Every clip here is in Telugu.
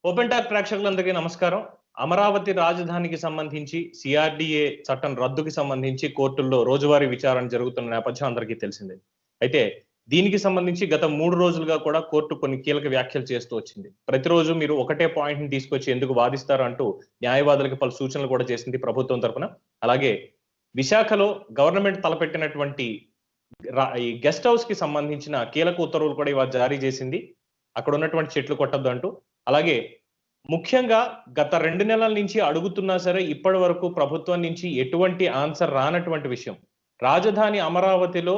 ఓపెన్ టాక్ ప్రేక్షకులందరికీ నమస్కారం. అమరావతి రాజధానికి సంబంధించి సిఆర్‌డిఏ చట్టం రద్దుకి సంబంధించి కోర్టుల్లో రోజువారీ విచారణ జరుగుతున్న నేపథ్యం అందరికీ తెలిసిందే. అయితే దీనికి సంబంధించి గత 3 రోజులుగా కూడా కోర్టు కొన్ని కీలక వ్యాఖ్యలు చేస్తూ వచ్చింది. ప్రతిరోజు మీరు ఒకటే పాయింట్‌ని తీసుకొచ్చి ఎందుకు వాదిస్తారు అంటూ న్యాయవాదులకు పలు సూచనలు కూడా చేసింది ప్రభుత్వం తరపున. అలాగే విశాఖలో గవర్నమెంట్ తలపెట్టినటువంటి ఈ గెస్ట్ హౌస్‌కి సంబంధించిన కీలక ఉత్తర్వులు కూడా ఇవాళ జారీ చేసింది. అక్కడ ఉన్నటువంటి చెట్లు కొట్టొద్దు అంటూ. అలాగే ముఖ్యంగా గత 2 నెలల నుంచి అడుగుతున్నా సరే ఇప్పటి వరకు ప్రభుత్వం నుంచి ఎటువంటి ఆన్సర్ రానటువంటి విషయం. రాజధాని అమరావతిలో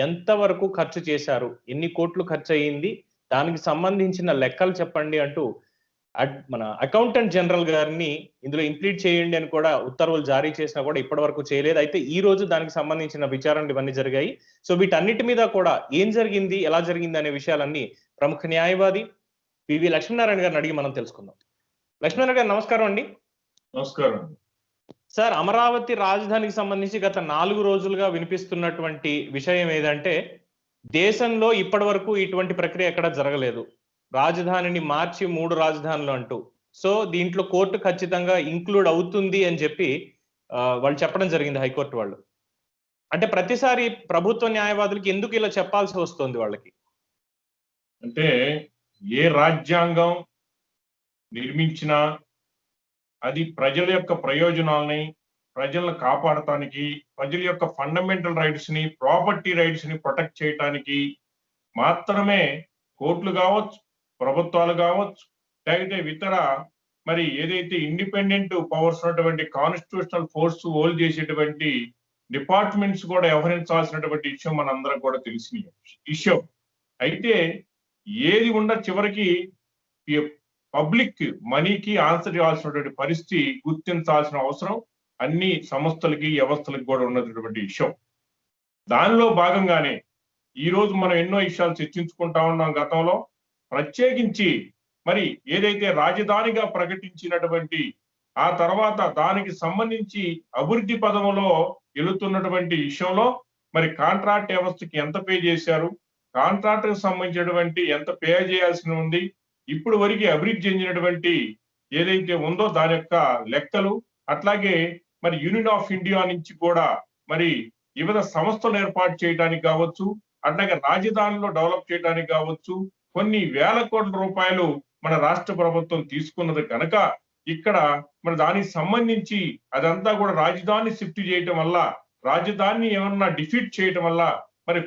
ఎంత వరకు ఖర్చు చేశారు? ఎన్ని కోట్లు ఖర్చయింది? దానికి సంబంధించిన లెక్కలు చెప్పండి అంటూ మన అకౌంటెంట్ జనరల్ గారిని ఇందులో ఇంప్లీడ్ చేయండి అని కూడా ఉత్తర్వులు జారీ చేసినా కూడా ఇప్పటి వరకు చేయలేదు. అయితే ఈ రోజు దానికి సంబంధించిన విచారణలు ఇవన్నీ జరిగాయి. సో వీటన్నిటి మీద కూడా ఏం జరిగింది, ఎలా జరిగింది అనే విషయాలన్నీ ప్రముఖ న్యాయవాది పివి లక్ష్మీనారాయణ గారిని అడిగి మనం తెలుసుకుందాం. లక్ష్మీనారాయణ గారు నమస్కారం అండి. నమస్కారం సార్, అమరావతి రాజధానికి సంబంధించి గత 4 రోజులుగా వినిపిస్తున్నటువంటి విషయం ఏదంటే దేశంలో ఇప్పటి వరకు ఇటువంటి ప్రక్రియ ఎక్కడ జరగలేదు. రాజధానిని మార్చి 3 రాజధానులు అంటూ. సో దీంట్లో కోర్టు ఖచ్చితంగా ఇంక్లూడ్ అవుతుంది అని చెప్పి వాళ్ళు చెప్పడం జరిగింది, హైకోర్టు వాళ్ళు. అంటే ప్రతిసారి ప్రభుత్వ న్యాయవాదులకి ఎందుకు ఇలా చెప్పాల్సి వస్తుంది వాళ్ళకి? అంటే ఏ రాజ్యాంగం నిర్మించినా అది ప్రజల యొక్క ప్రయోజనాలని, ప్రజలను కాపాడటానికి, ప్రజల యొక్క ఫండమెంటల్ రైట్స్ ని, ప్రాపర్టీ రైట్స్ ని ప్రొటెక్ట్ చేయడానికి మాత్రమే కోర్టులు కావచ్చు, ప్రభుత్వాలు కావచ్చు, లేకపోతే ఇతర ఏదైతే ఇండిపెండెంట్ పవర్స్ ఉన్నటువంటి కాన్స్టిట్యూషనల్ ఫోర్స్ హోల్డ్ చేసేటువంటి డిపార్ట్మెంట్స్ కూడా వ్యవహరించాల్సినటువంటి విషయం మనందరం కూడా తెలిసిన విషయం. అయితే ఏది ఉన్న చివరికి పబ్లిక్ మనీకి ఆన్సర్ ఇవ్వాల్సినటువంటి పరిస్థితి గుర్తించాల్సిన అవసరం అన్ని సంస్థలకి, వ్యవస్థలకు కూడా ఉన్నటువంటి విషయం. దానిలో భాగంగానే ఈ రోజు మనం ఎన్నో విషయాలు చర్చించుకుంటా ఉన్నాం. గతంలో ప్రత్యేకించి ఏదైతే రాజధానిగా ప్రకటించినటువంటి ఆ తర్వాత దానికి సంబంధించి అభివృద్ధి పదంలో వెళుతున్నటువంటి విషయంలో కాంట్రాక్ట్ వ్యవస్థకి ఎంత పే చేశారు, కాంట్రాక్ట్ కి సంబంధించినటువంటి ఎంత పే చేయాల్సి ఉంది, ఇప్పుడు వరకు అభివృద్ధి చెందినటువంటి ఏదైతే ఉందో దాని యొక్క లెక్కలు, అట్లాగే యూనియన్ ఆఫ్ ఇండియా నుంచి కూడా వివిధ సంస్థలు ఏర్పాటు చేయడానికి కావచ్చు, అట్లాగే రాజధానిలో డెవలప్ చేయడానికి కావచ్చు, కొన్ని వేల కోట్ల రూపాయలు మన రాష్ట్ర ప్రభుత్వం తీసుకున్నది కనుక ఇక్కడ దానికి సంబంధించి అదంతా కూడా రాజధాని షిఫ్ట్ చేయటం వల్ల, రాజధానిని ఏమన్నా డిఫీట్ చేయటం వల్ల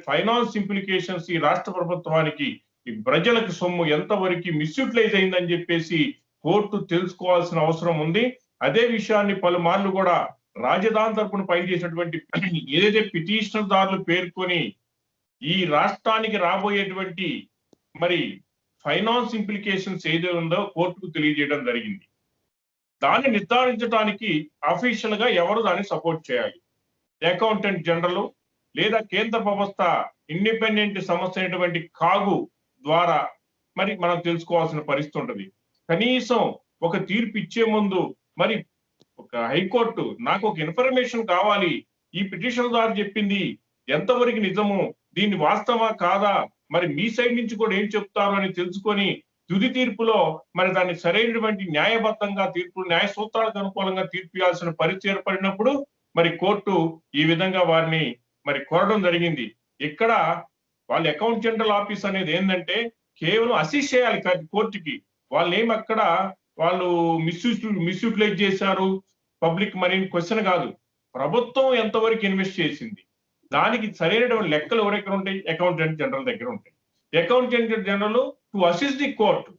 ఫైనాన్స్ ఇంప్లికేషన్స్ ఈ రాష్ట్ర ప్రభుత్వానికి, ఈ ప్రజలకు సొమ్ము ఎంతవరకు మిస్యూటిలైజ్ అయిందని చెప్పేసి కోర్టు తెలుసుకోవాల్సిన అవసరం ఉంది. అదే విషయాన్ని పలుమార్లు కూడా రాజధాని తరపున పనిచేసినటువంటి ఏదైతే పిటిషనర్ దారులు పేర్కొని ఈ రాష్ట్రానికి రాబోయేటువంటి ఫైనాన్స్ ఇంప్లికేషన్స్ ఏదైతే ఉందో కోర్టుకు తెలియజేయడం జరిగింది. దాన్ని నిర్ధారించడానికి అఫీషియల్ గా ఎవరు దాన్ని సపోర్ట్ చేయాలి? అకౌంటెంట్ జనరల్ లేదా కేంద్ర వ్యవస్థ ఇండిపెండెంట్ సంస్థ అయినటువంటి కాగు ద్వారా మనం తెలుసుకోవాల్సిన పరిస్థితి ఉంటుంది. కనీసం ఒక తీర్పు ఇచ్చే ముందు ఒక హైకోర్టు నాకు ఒక ఇన్ఫర్మేషన్ కావాలి, ఈ పిటిషన్ దారు చెప్పింది ఎంతవరకు నిజము, దీన్ని వాస్తవా కాదా, మీ సైడ్ నుంచి కూడా ఏం చెప్తారు అని తెలుసుకొని తుది తీర్పులో దాన్ని సరైనటువంటి న్యాయబద్ధంగా తీర్పు, న్యాయ సూత్రాలకు అనుకూలంగా తీర్పు ఇవ్వాల్సిన పరిస్థితి ఏర్పడినప్పుడు కోర్టు ఈ విధంగా వారిని కోరడం జరిగింది. ఇక్కడ వాళ్ళ అకౌంట్ జనరల్ ఆఫీస్ అనేది ఏంటంటే కేవలం అసిస్ట్ చేయాలి కోర్టుకి. వాళ్ళు మిస్యూటిలైజ్ చేశారు పబ్లిక్ మనీని క్వశ్చన్ కాదు, ప్రభుత్వం ఎంతవరకు ఇన్వెస్ట్ చేసింది దానికి సరైనటువంటి లెక్కలు ఎవరి దగ్గర ఉంటాయి? అకౌంటెంట్ జనరల్ దగ్గర ఉంటాయి. Accountant general to assist the court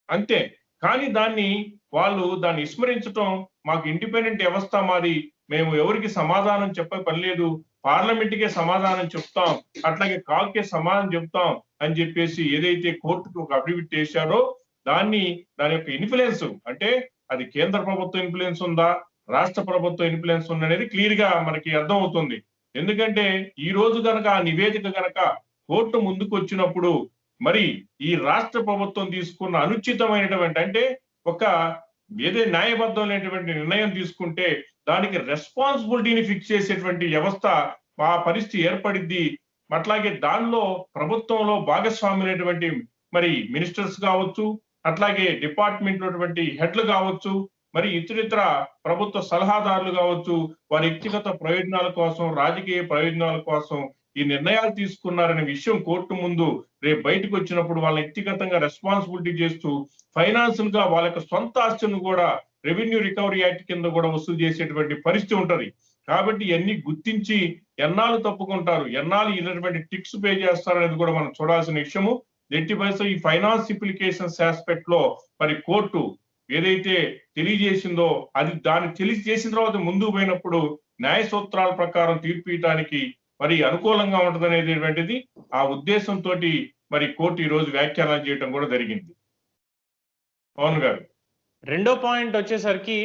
అంతే. కానీ వాళ్ళు దాన్ని విస్మరించడం, మాకు ఇండిపెండెంట్ వ్యవస్థ మాది, మేము ఎవరికి సమాధానం చెప్పే పని లేదు, పార్లమెంట్కే సమాధానం చెప్తాం, అట్లాగే కాల్కే సమాధానం చెప్తాం అని చెప్పేసి ఏదైతే కోర్టుకు ఒక అఫిడవిట్ చేశారో దాని యొక్క ఇన్ఫ్లుయెన్స్, అంటే అది కేంద్ర ప్రభుత్వం ఇన్ఫ్లుయెన్స్ ఉందా, రాష్ట్ర ప్రభుత్వం ఇన్ఫ్లుయెన్స్ ఉందా అనేది క్లియర్ గా మనకి అర్థం అవుతుంది. ఎందుకంటే ఈ రోజు కనుక ఆ నివేదిక కనుక కోర్టు ముందుకు వచ్చినప్పుడు ఈ రాష్ట్ర ప్రభుత్వం తీసుకున్న అనుచితమైనటువంటి, అంటే ఏదైతే న్యాయబద్ధమైనటువంటి నిర్ణయం తీసుకుంటే దానికి రెస్పాన్సిబిలిటీని ఫిక్స్ చేసేటువంటి వ్యవస్థ ఆ పరిస్థితి ఏర్పడిద్ది. అట్లాగే దానిలో ప్రభుత్వంలో భాగస్వాములైనటువంటి మినిస్టర్స్ కావచ్చు, అట్లాగే డిపార్ట్మెంట్ హెడ్లు కావచ్చు, మరి ఇతరితర ప్రభుత్వ సలహాదారులు కావచ్చు, వారి వ్యక్తిగత ప్రయోజనాల కోసం, రాజకీయ ప్రయోజనాల కోసం ఈ నిర్ణయాలు తీసుకున్నారనే విషయం కోర్టు ముందు రేపు బయటకు వచ్చినప్పుడు వాళ్ళని వ్యక్తిగతంగా రెస్పాన్సిబిలిటీ చేస్తూ ఫైనాన్షియల్ గా వాళ్ళ యొక్క సొంత ఆస్తులను కూడా రెవెన్యూ రికవరీ యాక్ట్ కింద కూడా వసూలు చేసేటువంటి పరిస్థితి ఉంటది. కాబట్టి ఇవన్నీ గుర్తించి ఎన్నాళ్ళు తప్పుకుంటారు, ఎన్నాళ్ళు ఇలాంటి టిక్స్ పే చేస్తారు అనేది కూడా మనం చూడాల్సిన విషయము. ఎట్టి పరిస్థితుల్లో ఈ ఫైనాన్స్ అప్లికేషన్స్ ఆస్పెక్ట్ లో మరి కోర్టు ఏదైతే తెలియజేసిందో అది దాన్ని తెలియజేసిన తర్వాత ముందుకు పోయినప్పుడు న్యాయ సూత్రాల ప్రకారం తీర్పు ఇవ్వడానికి మరి అనుకూలంగా ఉంటదనేటువంటిది ఆ ఉద్దేశంతో మరి కోర్టు ఈ రోజు వ్యాఖ్యానాలు చేయడం కూడా జరిగింది. పవన్ గారు, రెండో పాయింట్ వచ్చేసరికి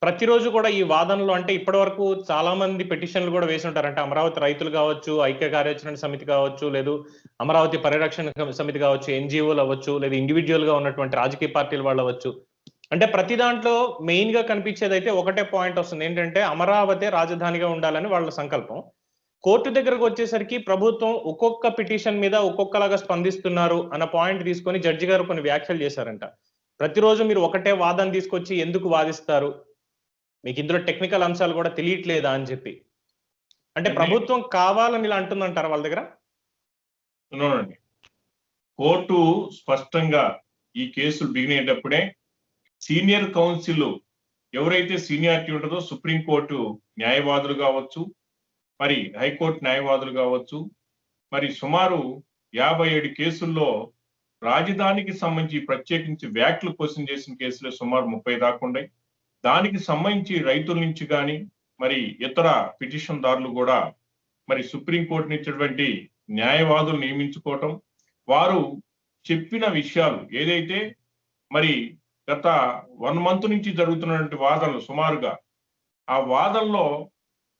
ప్రతిరోజు కూడా ఈ వాదనలు అంటే ఇప్పటి వరకు చాలా మంది పిటిషన్లు కూడా వేసి ఉంటారు. అంటే అమరావతి రైతులు కావచ్చు, ఐక్య కార్యాచరణ సమితి కావచ్చు, లేదు అమరావతి పరిరక్షణ సమితి కావచ్చు, ఎన్జిఓలు అవ్వచ్చు, లేదు ఇండివిజువల్ గా ఉన్నటువంటి రాజకీయ పార్టీలు వాళ్ళు అవ్వచ్చు. అంటే ప్రతి దాంట్లో మెయిన్ గా కనిపించేది అయితే ఒకటే పాయింట్ వస్తుంది, ఏంటంటే అమరావతి రాజధానిగా ఉండాలని వాళ్ళ సంకల్పం. కోర్టు దగ్గరకు వచ్చేసరికి ప్రభుత్వం ఒక్కొక్క పిటిషన్ మీద ఒక్కొక్కలాగా స్పందిస్తున్నారు అన్న పాయింట్ తీసుకొని జడ్జి గారు కొన్ని వ్యాఖ్యలు చేశారంట. ప్రతిరోజు మీరు ఒకటే వాదన తీసుకొచ్చి ఎందుకు వాదిస్తారు, మీకు ఇందులో టెక్నికల్ అంశాలు కూడా తెలియట్లేదా అని చెప్పి. అంటే ప్రభుత్వం కావాలని ఇలా అంటుందంటారు వాళ్ళ దగ్గర. కోర్టు స్పష్టంగా ఈ కేసులు బిగిన్ అయ్యేటప్పుడే సీనియర్ కౌన్సిల్ ఎవరైతే సీనియారిటీ ఉంటుందో సుప్రీంకోర్టు న్యాయవాదులు కావచ్చు, మరి హైకోర్టు న్యాయవాదులు కావచ్చు, మరి సుమారు 57 కేసుల్లో రాజధానికి సంబంధించి ప్రత్యేకించి వ్యాఖ్యలు క్వశ్చన్ చేసిన కేసులు సుమారు 30 దాకా ఉన్నాయి. దానికి సంబంధించి రైతుల నుంచి కానీ మరి ఇతర పిటిషన్ దారులు కూడా మరి సుప్రీంకోర్టు ఇచ్చినటువంటి న్యాయవాదులు నియమించుకోవటం, వారు చెప్పిన విషయాలు ఏదైతే మరి గత 1 month నుంచి జరుగుతున్నటువంటి వాదనలు సుమారుగా ఆ వాదనలో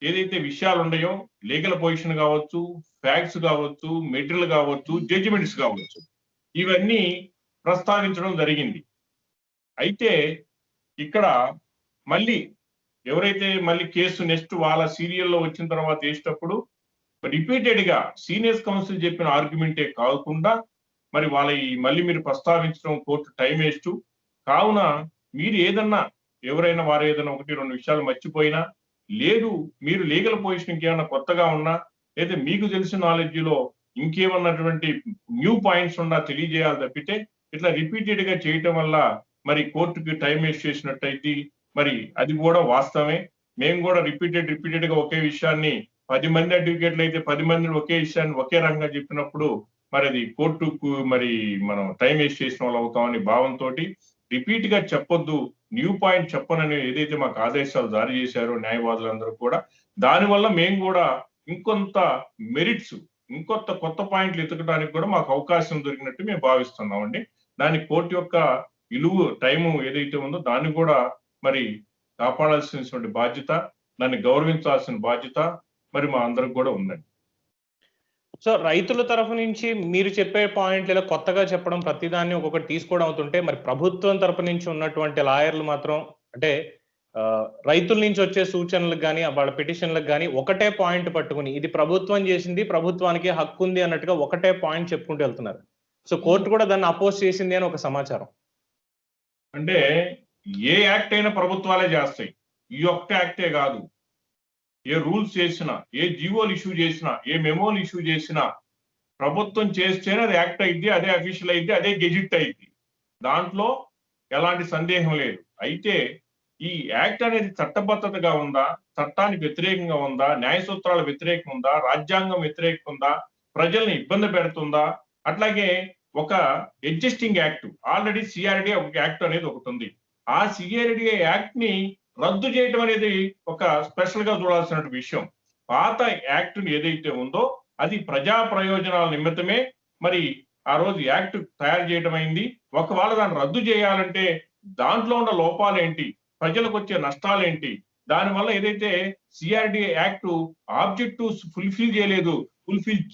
ఏదైతే విషయాలు ఉన్నాయో లీగల్ పొజిషన్ కావచ్చు, ఫ్యాక్ట్స్ కావచ్చు, మెటీరియల్ కావచ్చు, జడ్జిమెంట్స్ కావచ్చు, ఇవన్నీ ప్రస్తావించడం జరిగింది. అయితే ఇక్కడ మళ్ళీ ఎవరైతే మళ్ళీ కేసు నెక్స్ట్ వాళ్ళ సీరియల్లో వచ్చిన తర్వాత వేసేటప్పుడు రిపీటెడ్ గా సీనియర్స్ కౌన్సిల్ చెప్పిన ఆర్గ్యుమెంటే కాకుండా మరి వాళ్ళ మళ్ళీ మీరు ప్రస్తావించడం కోర్టు టైం వేస్ట్. కావున మీరు ఏదన్నా ఎవరైనా వారు ఏదైనా 1-2 విషయాలు మర్చిపోయినా, లేదు మీరు లీగల్ పొజిషన్ ఇంకేమన్నా కొత్తగా ఉన్నా, లేదా మీకు తెలిసిన నాలెడ్జ్ లో ఇంకేమన్నటువంటి న్యూ పాయింట్స్ ఉన్నా తెలియజేయాలి తప్పితే ఇట్లా రిపీటెడ్ గా చేయటం వల్ల మరి కోర్టుకి టైం వేస్ట్ చేసినట్టయితే మరి అది కూడా వాస్తవమే. మేము కూడా రిపీటెడ్ గా ఒకే విషయాన్ని 10 మంది అడ్వకేట్లు అయితే 10 మంది ఒకే విషయాన్ని ఒకే రకంగా చెప్పినప్పుడు మరి అది కోర్టుకు మరి మనం టైం వేస్ట్ చేసిన వాళ్ళు అవుతామని భావంతో రిపీట్ గా చెప్పొద్దు, న్యూ పాయింట్ చెప్పనని ఏదైతే మాకు ఆదేశాలు జారీ చేశారో న్యాయవాదులందరూ కూడా, దానివల్ల మేము కూడా ఇంకొంత మెరిట్స్ కొత్త పాయింట్లు ఎతకడానికి కూడా మాకు అవకాశం దొరికినట్టు మేము భావిస్తున్నామండి. దాని కోర్టు యొక్క విలువ టైము ఏదైతే ఉందో దాన్ని కూడా మరి కాపాడాల్సినటువంటి బాధ్యత, దాన్ని గౌరవించాల్సిన బాధ్యత మరి మా అందరికి కూడా ఉందండి. సో రైతుల తరఫు నుంచి మీరు చెప్పే పాయింట్లు కొత్తగా చెప్పడం, ప్రతిదాన్ని ఒక్కొక్కటి తీసుకోవడం అవుతుంటే, మరి ప్రభుత్వం తరఫు నుంచి ఉన్నటువంటి లాయర్లు మాత్రం అంటే రైతుల నుంచి వచ్చే సూచనలకు కానీ వాళ్ళ పిటిషన్లకు కానీ ఒకటే పాయింట్ పట్టుకుని ఇది ప్రభుత్వం చేసింది, ప్రభుత్వానికి హక్కు ఉంది అన్నట్టుగా ఒకటే పాయింట్ చెప్పుకుంటూ వెళ్తున్నారు. సో కోర్టు కూడా దాన్ని అపోజ్ చేసింది అని ఒక సమాచారం. అంటే ఏ యాక్ట్ అయినా ప్రభుత్వాలే చేస్తాయి, ఈ ఒక్క యాక్టే కాదు. ఏ రూల్స్ చేసినా, ఏ జీవోలు ఇష్యూ చేసినా, ఏ మెమోలు ఇష్యూ చేసినా ప్రభుత్వం చేస్తేనే అది యాక్ట్ అయింది, అదే అఫీషియల్ అయింది, అదే గెజిట్ అయింది. దాంట్లో ఎలాంటి సందేహం లేదు. అయితే ఈ యాక్ట్ అనేది చట్టబద్ధతగా ఉందా, చట్టానికి వ్యతిరేకంగా ఉందా, న్యాయ సూత్రాల వ్యతిరేకం ఉందా, రాజ్యాంగం వ్యతిరేకం ఉందా, ప్రజల్ని ఇబ్బంది పెడుతుందా, అట్లాగే ఒక ఎగ్జిస్టింగ్ యాక్ట్ ఆల్రెడీ సిఆర్డిఏ ఒక యాక్ట్ అనేది ఒకటి ఉంది. ఆ సిఆర్డిఏ యాక్ట్ ని రద్దు చేయడం అనేది ఒక స్పెషల్ గా చూడాల్సిన విషయం. పాత యాక్ట్ ఏదైతే ఉందో అది ప్రజా ప్రయోజనాల నిమిత్తమే మరి ఆ రోజు యాక్ట్ తయారు చేయడం అయింది. ఒకవేళ దాన్ని రద్దు చేయాలంటే దాంట్లో ఉన్న లోపాలు ఏంటి, ప్రజలకు వచ్చే నష్టాలు ఏంటి, దానివల్ల ఏదైతే సిఆర్డిఏ యాక్ట్ ఆబ్జెక్టివ్స్ ఫుల్ఫిల్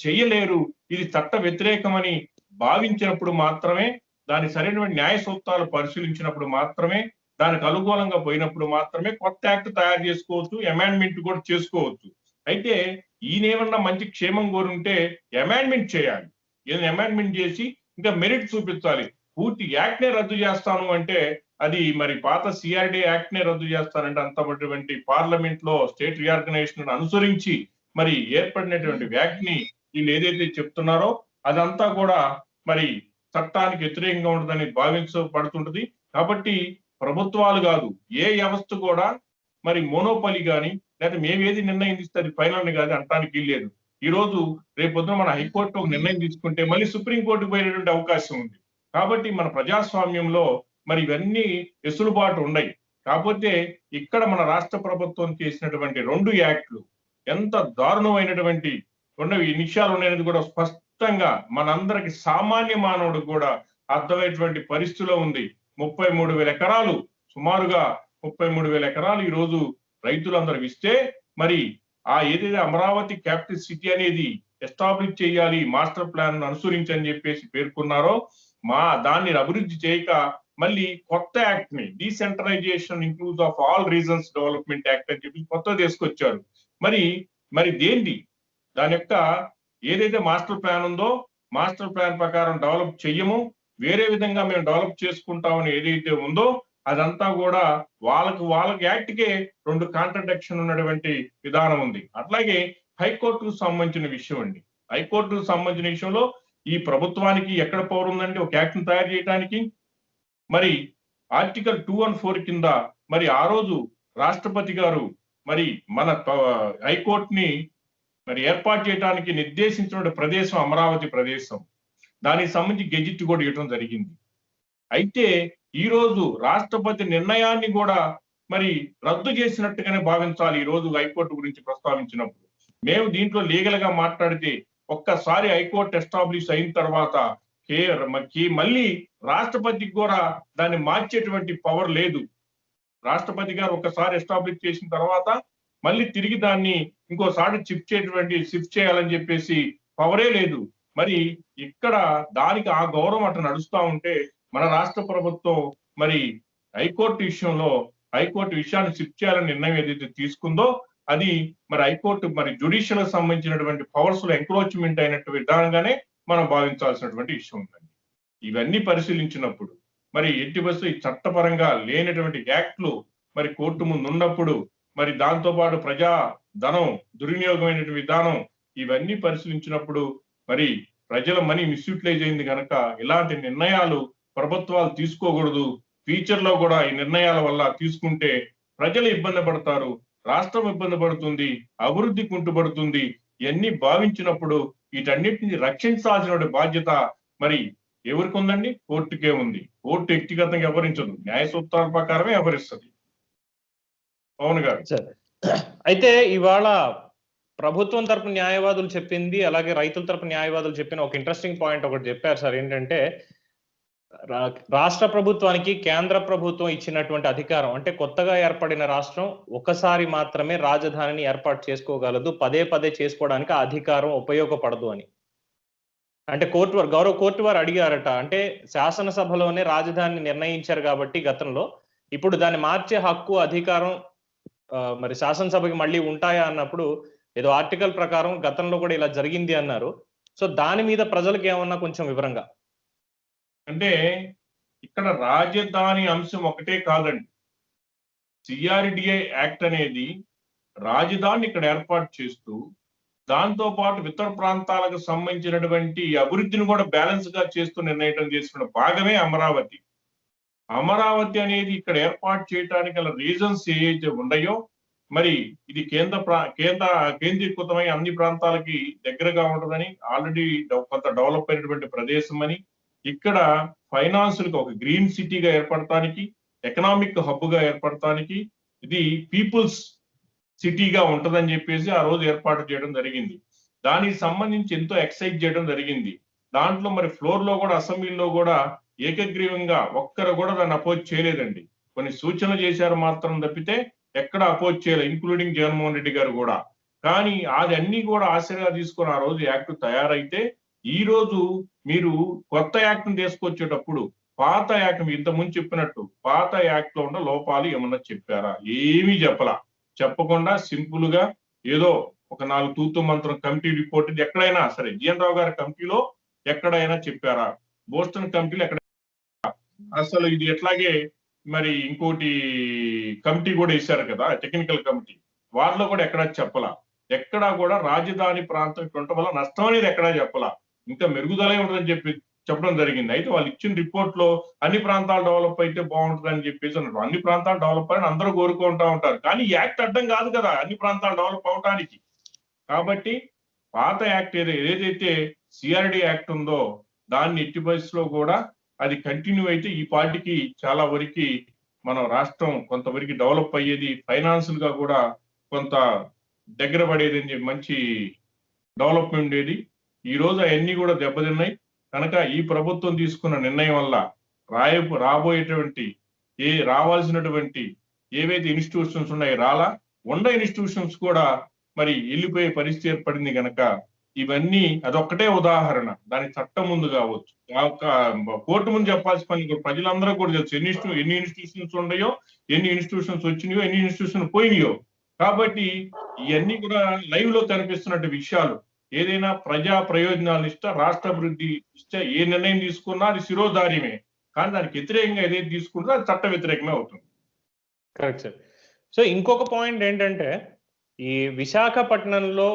చేయలేరు, ఇది చట్ట వ్యతిరేకమని భావించినప్పుడు మాత్రమే, దాని సరైన న్యాయ సూత్రాలు పరిశీలించినప్పుడు మాత్రమే, దానికి అనుకూలంగా పోయినప్పుడు మాత్రమే కొత్త యాక్ట్ తయారు చేసుకోవచ్చు, అమెండ్మెంట్ కూడా చేసుకోవచ్చు. అయితే ఈయనేమన్నా మంచి క్షేమం కోరుంటే అమెండ్మెంట్ చేయాలి. ఏదైనా అమెండ్మెంట్ చేసి ఇంకా మెరిట్ చూపించాలి. పూర్తి యాక్ట్ నే రద్దు చేస్తాను అంటే అది మరి పాత సిఆర్డి యాక్ట్ నే రద్దు చేస్తానంటే అంతటువంటి పార్లమెంట్ లో స్టేట్ రీఆర్గనైజేషన్ అనుసరించి మరి ఏర్పడినటువంటి యాక్ట్ ని వీళ్ళు ఏదైతే చెప్తున్నారో అదంతా కూడా మరి చట్టానికి వ్యతిరేకంగా ఉంటుందని భావించబడుతుంటది. కాబట్టి ప్రభుత్వాలు కాదు ఏ వ్యవస్థ కూడా మరి మోనోపలి కానీ లేదా మేమేది నిర్ణయం తీస్తే అది ఫైనల్ కాదు అనడానికి లేదు. ఈ రోజు రేపొద్దున మన హైకోర్టు ఒక నిర్ణయం తీసుకుంటే మళ్ళీ సుప్రీంకోర్టుకు పోయేటువంటి అవకాశం ఉంది. కాబట్టి మన ప్రజాస్వామ్యంలో మరి ఇవన్నీ వెసులుబాటు ఉన్నాయి. కాకపోతే ఇక్కడ మన రాష్ట్ర ప్రభుత్వం చేసినటువంటి 2 యాక్ట్లు ఎంత దారుణమైనటువంటి 2 విషయాలు ఉన్నాయనేది కూడా స్పష్టంగా మనందరికి సామాన్య మానవుడికి కూడా అర్థమైనటువంటి పరిస్థితిలో ఉంది. 33,000 ఎకరాలు సుమారుగా 33,000 ఎకరాలు ఈ రోజు రైతులందరూ ఇస్తే మరి ఆ ఏదైతే అమరావతి క్యాపిటల్ సిటీ అనేది ఎస్టాబ్లిష్ చేయాలి మాస్టర్ ప్లాన్ అనుసరించి అని చెప్పేసి పేర్కొన్నారో దాన్ని అభివృద్ధి చేయక మళ్ళీ కొత్త యాక్ట్ ని decentralisation include of all reasons development act అని చెప్పి కొత్త తీసుకొచ్చారు. మరి దేంటి దాని యొక్క ఏదైతే మాస్టర్ ప్లాన్ ఉందో మాస్టర్ ప్లాన్ ప్రకారం డెవలప్ చెయ్యము, వేరే విధంగా మేము డెవలప్ చేసుకుంటామని ఏదైతే ఉందో అదంతా కూడా వాళ్ళకి యాక్ట్ కే 2 కాంట్రడిక్షన్ ఉన్నటువంటి విధానం ఉంది. అట్లాగే హైకోర్టుకు సంబంధించిన విషయం అండి. హైకోర్టుకు సంబంధించిన విషయంలో ఈ ప్రభుత్వానికి ఎక్కడ పవర్ ఉందంటే ఒక యాక్ట్ ను తయారు చేయడానికి మరి ఆర్టికల్ 214 కింద మరి ఆ రోజు రాష్ట్రపతి గారు మరి మన హైకోర్టుని మరి ఏర్పాటు చేయడానికి నిర్దేశించిన ప్రదేశం అమరావతి ప్రదేశం. దానికి సంబంధించి గెజిట్ కూడా ఇవ్వడం జరిగింది. అయితే ఈ రోజు రాష్ట్రపతి నిర్ణయాన్ని కూడా మరి రద్దు చేసినట్టుగానే భావించాలి. ఈ రోజు హైకోర్టు గురించి ప్రస్తావించినప్పుడు మేము దీంట్లో లీగల్ గా మాట్లాడితే ఒక్కసారి హైకోర్టు ఎస్టాబ్లిష్ అయిన తర్వాత మళ్ళీ రాష్ట్రపతికి కూడా దాన్ని మార్చేటువంటి పవర్ లేదు. రాష్ట్రపతి గారు ఒకసారి ఎస్టాబ్లిష్ చేసిన తర్వాత మళ్ళీ తిరిగి దాన్ని ఇంకోసారి షిఫ్ట్ చేయాలని చెప్పేసి పవరే లేదు. మరి ఇక్కడ దానికి ఆ గౌరవం అట్లా నడుస్తా ఉంటే మన రాష్ట్ర ప్రభుత్వం మరి హైకోర్టు విషయాన్ని షిఫ్ట్ చేయాలని నిర్ణయం ఏదైతే తీసుకుందో అది మరి హైకోర్టు మరి జ్యుడిషియల్ కి సంబంధించినటువంటి పవర్స్ లో ఎంక్రోచ్మెంట్ అయినట్టు విధానంగానే మనం భావించాల్సినటువంటి విషయం ఉందండి. ఇవన్నీ పరిశీలించినప్పుడు మరి ఎట్టి బస్సు ఈ చట్టపరంగా లేనటువంటి యాక్ట్లు మరి కోర్టు ముందు ఉన్నప్పుడు మరి దాంతో పాటు ప్రజా ధనం దుర్వినియోగమైనటువంటి విధానం ఇవన్నీ పరిశీలించినప్పుడు మరి ప్రజల మనీ మిస్యూటిలైజ్ అయింది కనుక ఇలాంటి నిర్ణయాలు ప్రభుత్వాలు తీసుకోకూడదు. ఫ్యూచర్ లో కూడా ఈ నిర్ణయాల వల్ల తీసుకుంటే ప్రజలు ఇబ్బంది పడతారు, రాష్ట్రం ఇబ్బంది పడుతుంది, అభివృద్ధి కుంటుపడుతుంది. ఇవన్నీ భావించినప్పుడు వీటన్నిటిని రక్షించాల్సిన బాధ్యత మరి ఎవరికి ఉందండి? కోర్టుకే ఉంది. కోర్టు వ్యక్తిగతంగా వ్యవహరించదు, న్యాయ సూత్రాల ప్రకారమే వ్యవహరిస్తుంది. పవన్ గారు అయితే ఇవాళ ప్రభుత్వం తరపు న్యాయవాదులు చెప్పింది అలాగే రైతుల తరపు న్యాయవాదులు చెప్పిన ఒక ఇంట్రెస్టింగ్ పాయింట్ ఒకటి చెప్పారు సార్. ఏంటంటే రాష్ట్ర ప్రభుత్వానికి కేంద్ర ప్రభుత్వం ఇచ్చినటువంటి అధికారం అంటే కొత్తగా ఏర్పడిన రాష్ట్రం ఒకసారి మాత్రమే రాజధానిని ఏర్పాటు చేసుకోగలదు, పదే పదే చేసుకోవడానికి ఆ అధికారం ఉపయోగపడదు అని. అంటే గౌరవ కోర్టు వారు అడిగారట. అంటే శాసనసభలోనే రాజధానిని నిర్ణయించారు కాబట్టి గతంలో ఇప్పుడు దాన్ని మార్చే హక్కు అధికారం మరి శాసనసభకి మళ్ళీ ఉంటాయా అన్నప్పుడు ఏదో ఆర్టికల్ ప్రకారం గతంలో కూడా ఇలా జరిగింది అన్నారు. సో దాని మీద ప్రజలకు ఏమన్నా కొంచెం వివరంగా అంటే ఇక్కడ రాజధాని అంశం ఒకటే కాదండి. సిఆర్డిఏ యాక్ట్ అనేది రాజధాని ఇక్కడ ఏర్పాటు చేస్తూ దాంతో పాటు ఇతర ప్రాంతాలకు సంబంధించినటువంటి అభివృద్ధిని కూడా బ్యాలెన్స్ గా చేస్తూ నిర్ణయం చేసిన భాగమే అమరావతి. అమరావతి అనేది ఇక్కడ ఏర్పాటు చేయడానికి గల రీజన్స్ ఏవైతే ఉన్నాయో మరి ఇది కేంద్రీకృతమై అన్ని ప్రాంతాలకి దగ్గరగా ఉంటుందని, ఆల్రెడీ కొంత డెవలప్ అయినటువంటి ప్రదేశం అని, ఇక్కడ ఫైనాన్షియల్ గా ఒక గ్రీన్ సిటీగా ఏర్పడటానికి, ఎకనామిక్ హబ్ గా ఏర్పడటానికి, ఇది పీపుల్స్ సిటీగా ఉంటదని చెప్పేసి ఆ రోజు ఏర్పాటు చేయడం జరిగింది. దానికి సంబంధించి ఎంతో ఎక్సైజ్ చేయడం జరిగింది. దాంట్లో మరి ఫ్లోర్ లో కూడా అసెంబ్లీలో కూడా ఏకగ్రీవంగా ఒక్కరు కూడా దాన్ని అపోజ్ చేయలేదండి. కొన్ని సూచనలు చేశారు మాత్రం తప్పితే ఎక్కడ అపోజ్ చేయలేదు, ఇంక్లూడింగ్ జగన్మోహన్ రెడ్డి గారు కూడా. కానీ అది అన్ని కూడా ఆశగా తీసుకొని ఆ రోజు యాక్ట్ తయారైతే ఈ రోజు మీరు కొత్త యాక్ట్ ను తీసుకొచ్చేటప్పుడు పాత యాక్ట్ ఇంతకుముందు చెప్పినట్టు పాత యాక్ట్ లో ఉన్న లోపాలు ఏమన్నా చెప్పారా? ఏమీ చెప్పకుండా సింపుల్ గా ఏదో ఒక 4 తూతు మంత్రం కమిటీ రిపోర్ట్ ఎక్కడైనా సరే జీఎన్ రావు గారి కమిటీలో ఎక్కడైనా చెప్పారా? బోస్టన్ కమిటీలో ఎక్కడ అసలు ఇది ఎట్లాగే మరి ఇంకోటి కమిటీ కూడా వేశారు కదా, టెక్నికల్ కమిటీ, వారిలో కూడా ఎక్కడా చెప్పలా. ఎక్కడా కూడా రాజధాని ప్రాంతం ఇటువంటి వల్ల నష్టం అనేది ఎక్కడా చెప్పలా. ఇంకా మెరుగుదలే ఉంటుందని చెప్పడం జరిగింది. అయితే వాళ్ళు ఇచ్చిన రిపోర్ట్ లో అన్ని ప్రాంతాలు డెవలప్ అయితే బాగుంటుంది అని చెప్పేసి అన్నారు. అన్ని ప్రాంతాలు డెవలప్ అని అందరూ కోరుకుంటా ఉంటారు, కానీ ఈ యాక్ట్ అడ్డం కాదు కదా అన్ని ప్రాంతాలు డెవలప్ అవడానికి. కాబట్టి పాత యాక్ట్ ఏదైతే సిఆర్డి యాక్ట్ ఉందో దాన్ని ఎట్టి పరిస్థితిలో కూడా అది కంటిన్యూ అయితే ఈ పార్టీకి చాలా వరకు మన రాష్ట్రం కొంతవరకు డెవలప్ అయ్యేది, ఫైనాన్షియల్ గా కూడా కొంత దగ్గర పడేది అని చెప్పి మంచి డెవలప్మెంట్ ఉండేది. ఈ రోజు అవన్నీ కూడా దెబ్బతిన్నాయి. కనుక ఈ ప్రభుత్వం తీసుకున్న నిర్ణయం వల్ల రాబోయేటువంటి రావాల్సినటువంటి ఏవైతే ఇన్స్టిట్యూషన్స్ ఉన్నాయో ఉన్న ఇన్స్టిట్యూషన్స్ కూడా మరి వెళ్ళిపోయే పరిస్థితి ఏర్పడింది. కనుక ఇవన్నీ అదొక్కటే ఉదాహరణ, దాని చట్టం ముందు కావచ్చు, కోర్టు ముందు చెప్పాల్సిన పని ప్రజలందరూ కూడా తెలుసు ఎన్ని ఇన్స్టిట్యూషన్స్ ఉన్నాయో, ఎన్ని ఇన్స్టిట్యూషన్స్ వచ్చినాయో, ఎన్ని ఇన్స్టిట్యూషన్ పోయినాయో. కాబట్టి ఇవన్నీ కూడా లైవ్ లో కనిపిస్తున్నట్టు విషయాలు. ఏదైనా ప్రజా ప్రయోజనాలు రాష్ట్ర అభివృద్ధి ఏ నిర్ణయం తీసుకున్నా అది శిరోధార్యమే, కానీ దానికి వ్యతిరేకంగా ఏదైతే తీసుకుంటుందో అది చట్ట వ్యతిరేకమే అవుతుంది. Correct sir. సో ఇంకొక పాయింట్ ఏంటంటే, ఈ విశాఖపట్నంలో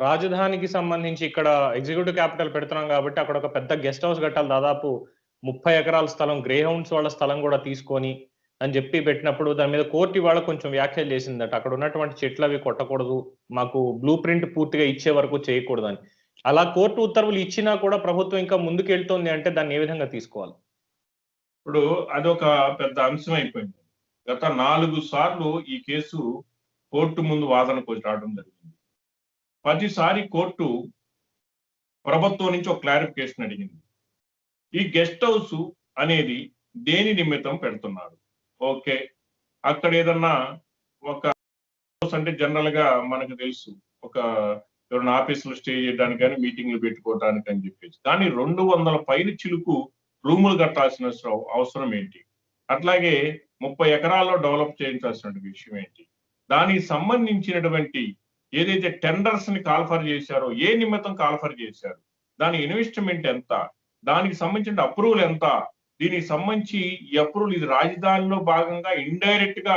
రాజధానికి సంబంధించి ఇక్కడ ఎగ్జిక్యూటివ్ క్యాపిటల్ పెడుతున్నాం కాబట్టి అక్కడ ఒక పెద్ద గెస్ట్ హౌస్ కట్టాలి, దాదాపు 30 ఎకరాల స్థలం, గ్రే హౌండ్స్ వాళ్ళ స్థలం కూడా తీసుకొని అని చెప్పి పెట్టినప్పుడు దాని మీద కోర్టు ఇవాళ కొంచెం వ్యాఖ్యలు చేసిందట. అక్కడ ఉన్నటువంటి చెట్లు అవి కొట్టకూడదు, మాకు బ్లూ ప్రింట్ పూర్తిగా ఇచ్చే వరకు చేయకూడదు అని. అలా కోర్టు ఉత్తర్వులు ఇచ్చినా కూడా ప్రభుత్వం ఇంకా ముందుకు వెళ్తోంది అంటే దాన్ని ఏ విధంగా తీసుకోవాలి? ఇప్పుడు అదొక పెద్ద అంశం అయిపోయింది. గత 4 సార్లు ఈ కేసు కోర్టు ముందు వాదనకు రావడం జరిగింది. ప్రతిసారి కోర్టు ప్రభుత్వం నుంచి ఒక క్లారిఫికేషన్ అడిగింది. ఈ గెస్ట్ హౌస్ అనేది దేని నిమిత్తం పెడుతున్నారు? ఓకే, అక్కడ ఏదన్నా ఒక హౌస్ అంటే జనరల్ గా మనకు తెలుసు, ఒక ఎవరైనా ఆఫీసులు స్టే చేయడానికి కానీ మీటింగ్లు పెట్టుకోవడానికి అని చెప్పేసి. కానీ 200 పైన చిలుకు రూములు కట్టాల్సిన అవసరం ఏంటి? అట్లాగే 30 ఎకరాల్లో డెవలప్ చేయించాల్సిన విషయం ఏంటి? దానికి సంబంధించినటువంటి ఏదైతే టెండర్స్ ని కాల్ఫర్ చేశారో ఏ నిమిత్తం కాల్ఫర్ చేశారు, దాని ఇన్వెస్ట్మెంట్ ఎంత, దానికి సంబంధించిన అప్రూవల్ ఎంత, దీనికి సంబంధించి ఈ అప్రూవల్ ఇది రాజధానిలో భాగంగా ఇండైరెక్ట్ గా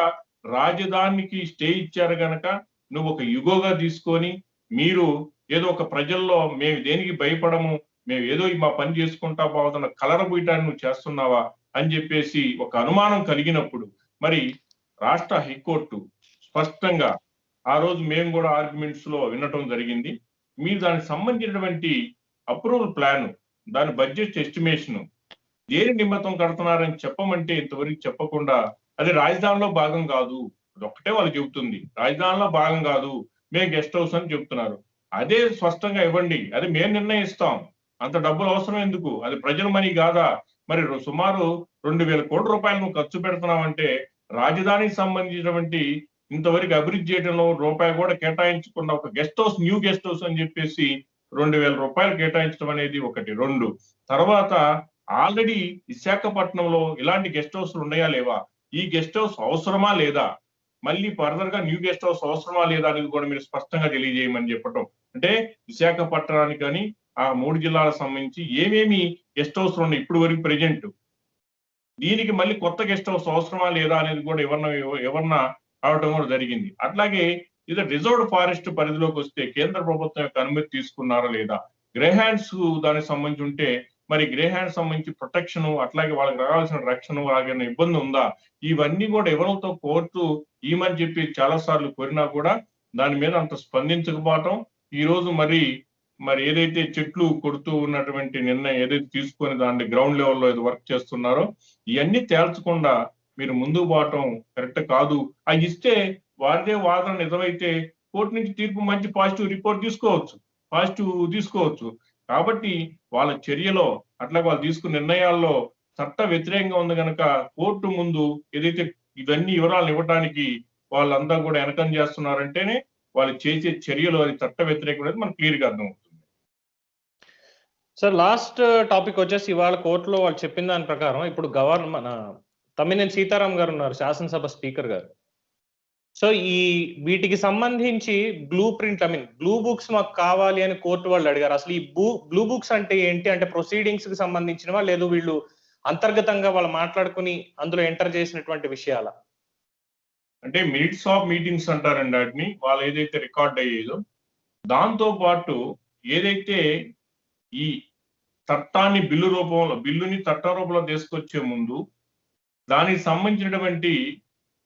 రాజధానికి స్టే ఇచ్చారు గనక నువ్వు ఒక యుగోగా తీసుకొని మీరు ఏదో ఒక ప్రజల్లో మేము దేనికి భయపడము, మేము ఏదో మా పని చేసుకుంటా పోతున్న కలర్ బూయటాన్ని నువ్వు చేస్తున్నావా అని చెప్పేసి ఒక అనుమానం కలిగినప్పుడు మరి రాష్ట్ర హైకోర్టు స్పష్టంగా ఆ రోజు మేము కూడా ఆర్గ్యుమెంట్స్ లో వినటం జరిగింది. మీరు దానికి సంబంధించినటువంటి అప్రూవల్ ప్లాన్, దాని బడ్జెట్ ఎస్టిమేషన్ దేని నిమిత్తం కడుతున్నారని చెప్పమంటే ఇంతవరకు చెప్పకుండా అది రాజధానిలో భాగం కాదు, అది ఒక్కటే వాళ్ళు చెబుతుంది, రాజధానిలో భాగం కాదు, మేము గెస్ట్ హౌస్ అని చెప్తున్నారు. అదే స్పష్టంగా ఇవ్వండి, అది మేము నిర్ణయిస్తాం, అంత డబ్బులు అవసరం ఎందుకు, అది ప్రజల మనీ కాదా? మరి సుమారు 2,000 కోట్ల రూపాయలు నువ్వు ఖర్చు పెడుతున్నావంటే రాజధానికి సంబంధించినటువంటి ఇంతవరకు అభివృద్ధి చేయడంలో రూపాయి కూడా కేటాయించకుండా ఒక guest house, new guest house అని చెప్పేసి 2,000 రూపాయలు కేటాయించడం అనేది ఒకటి. 2 తర్వాత ఆల్రెడీ విశాఖపట్నంలో ఇలాంటి గెస్ట్ హౌస్లు ఉన్నాయా లేవా, ఈ గెస్ట్ హౌస్ అవసరమా లేదా, మళ్ళీ ఫర్దర్ గా న్యూ గెస్ట్ హౌస్ అవసరమా లేదా అనేది కూడా మీరు స్పష్టంగా తెలియజేయమని చెప్పటం. అంటే విశాఖపట్నానికి కానీ ఆ 3 జిల్లాలకు సంబంధించి ఏమేమి గెస్ట్ హౌస్లు ఉన్నాయి ఇప్పుడు వరకు ప్రెజెంట్, దీనికి మళ్ళీ కొత్త గెస్ట్ హౌస్ అవసరమా లేదా అనేది కూడా ఎవరన్నా అవడం కూడా జరిగింది. అట్లాగే ఇది రిజర్వ్డ్ ఫారెస్ట్ పరిధిలోకి వస్తే కేంద్ర ప్రభుత్వం యొక్క అనుమతి తీసుకున్నారా లేదా, గ్రే హ్యాండ్స్ దానికి సంబంధించి ఉంటే మరి గ్రే హ్యాండ్స్ సంబంధించి ప్రొటెక్షన్, అట్లాగే వాళ్ళకి రావాల్సిన రక్షణ అలాగే ఇబ్బంది ఉందా, ఇవన్నీ కూడా ఎవరితో కోర్టు ఈమని చెప్పి చాలా సార్లు కోరినా కూడా దాని మీద అంత స్పందించకపోవటం. ఈ రోజు మరి ఏదైతే చెట్లు కొడుతూ ఉన్నటువంటి నిర్ణయం ఏదైతే తీసుకొని దాన్ని గ్రౌండ్ లెవెల్లో ఏదో వర్క్ చేస్తున్నారో ఇవన్నీ తేల్చకుండా మీరు ముందుకు పోవటం కరెక్ట్ కాదు. అది ఇస్తే వారిదే వాదన నిజమైతే కోర్టు నుంచి తీర్పు మంచి పాజిటివ్ రిపోర్ట్ తీసుకోవచ్చు. కాబట్టి వాళ్ళ చర్యలో అట్లా వాళ్ళు తీసుకున్న నిర్ణయాల్లో చట్ట వ్యతిరేకంగా ఉంది కనుక కోర్టు ముందు ఏదైతే ఇవన్నీ వివరాలను ఇవ్వడానికి వాళ్ళంతా కూడా వెనకం చేస్తున్నారంటేనే వాళ్ళు చేసే చర్యలు అది చట్ట వ్యతిరేకం అనేది మనకు క్లియర్ గా అర్థమవుతుంది. సార్ లాస్ట్ టాపిక్ వచ్చేసి ఇవాళ కోర్టులో వాళ్ళు చెప్పిన దాని ప్రకారం ఇప్పుడు మన తమ్మినేని సీతారాం గారు ఉన్నారు, శాసనసభ స్పీకర్ గారు. సో వీటికి సంబంధించి బ్లూ ప్రింట్, బ్లూ బుక్స్ మాకు కావాలి అని కోర్టు వాళ్ళు అడిగారు. అసలు ఈ బ్లూ బుక్స్ అంటే ఏంటి, అంటే ప్రొసీడింగ్స్ కి సంబంధించినవా లేదు వీళ్ళు అంతర్గతంగా వాళ్ళు మాట్లాడుకుని అందులో ఎంటర్ చేసినటువంటి విషయాల? అంటే మినిట్స్ ఆఫ్ మీటింగ్స్ అంటారండి వాటిని. వాళ్ళు ఏదైతే రికార్డ్ అయ్యేదో దాంతో పాటు ఏదైతే ఈ చట్టాన్ని బిల్లుని చట్ట రూపంలో తీసుకొచ్చే ముందు దానికి సంబంధించినటువంటి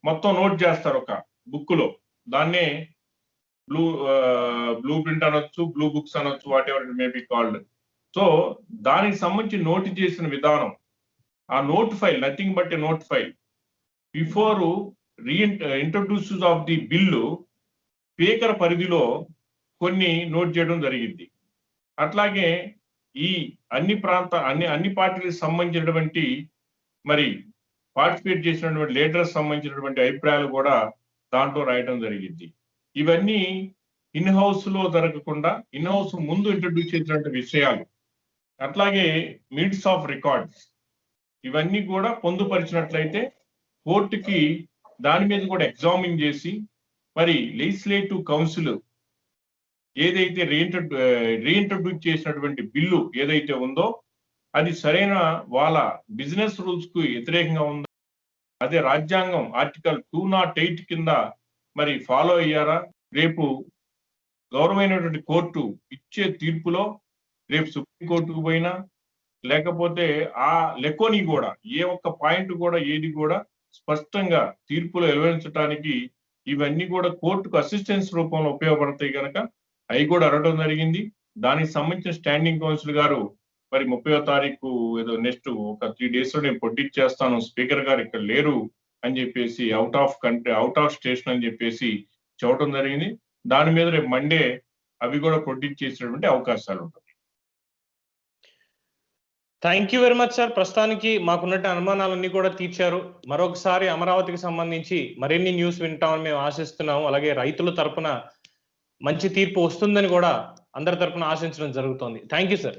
మొత్తం నోట్ చేస్తారు ఒక బుక్ లో. దాన్నే బ్లూ ప్రింట్ అనొచ్చు, బ్లూ బుక్స్ అనొచ్చు, what ever it may be called. So దానికి సంబంధించి నోట్ చేసిన విధానం, ఆ note file nothing but a note file before introduce of the bill speaker పరిధిలో కొన్ని నోట్ చేయడం జరిగింది. అట్లాగే ఈ అన్ని పార్టీలకు సంబంధించినటువంటి మరి పార్టిసిపేట్ చేసినటువంటి లీడర్స్ సంబంధించినటువంటి అభిప్రాయాలు కూడా దాంట్లో రాయడం జరిగింది. ఇవన్నీ ఇన్ హౌస్ లో జరగకుండా ఇన్ హౌస్ ముందు ఇంట్రడ్యూస్ చేసినటువంటి విషయాలు, అట్లాగే మినిట్స్ ఆఫ్ రికార్డ్స్ ఇవన్నీ కూడా పొందుపరిచినట్లయితే కోర్టుకి దాని మీద కూడా ఎగ్జామిన్ చేసి మరి లెజిస్లేటివ్ కౌన్సిల్ ఏదైతే రీఇంట్రడ్యూస్ చేసినటువంటి బిల్లు ఏదైతే ఉందో అది సరైన వాళ్ళ బిజినెస్ రూల్స్ కు వ్యతిరేకంగా ఉందో, అదే రాజ్యాంగం ఆర్టికల్ 208 కింద మరి ఫాలో అయ్యారా, రేపు గౌరవమైనటువంటి కోర్టు ఇచ్చే తీర్పులో రేపు సుప్రీంకోర్టుకు పోయినా లేకపోతే ఆ లెకోని కూడా ఏ ఒక్క పాయింట్ కూడా ఏది కూడా స్పష్టంగా తీర్పులో వెలువరించడానికి ఇవన్నీ కూడా కోర్టుకు అసిస్టెన్స్ రూపంలో ఉపయోగపడతాయి కనుక అవి కూడా అడగడం జరిగింది. దానికి సంబంధించిన స్టాండింగ్ కౌన్సిల్ గారు మరి 30వ తారీఖు ఏదో నెక్స్ట్ ఒక 3 days లో నేను ప్రొడ్యూస్ చేస్తాను, స్పీకర్ గారు ఇక్కడ లేరు అని చెప్పేసి అవుట్ ఆఫ్ స్టేషన్ అని చెప్పేసి చెప్పడం జరిగింది. దాని మీద రేపు మండే అవి కూడా ప్రొడ్యూస్ చేసినటువంటి అవకాశాలు ఉంటాయి. Thank you very much sir. ప్రస్తుతానికి మాకున్నట్టు అనుమానాలన్నీ కూడా తీర్చారు. మరొకసారి అమరావతికి సంబంధించి మరిన్ని న్యూస్ వింటామని మేము ఆశిస్తున్నాము. అలాగే రైతుల తరపున మంచి తీర్పు వస్తుందని కూడా అందరి తరపున ఆశించడం జరుగుతోంది. Thank you sir.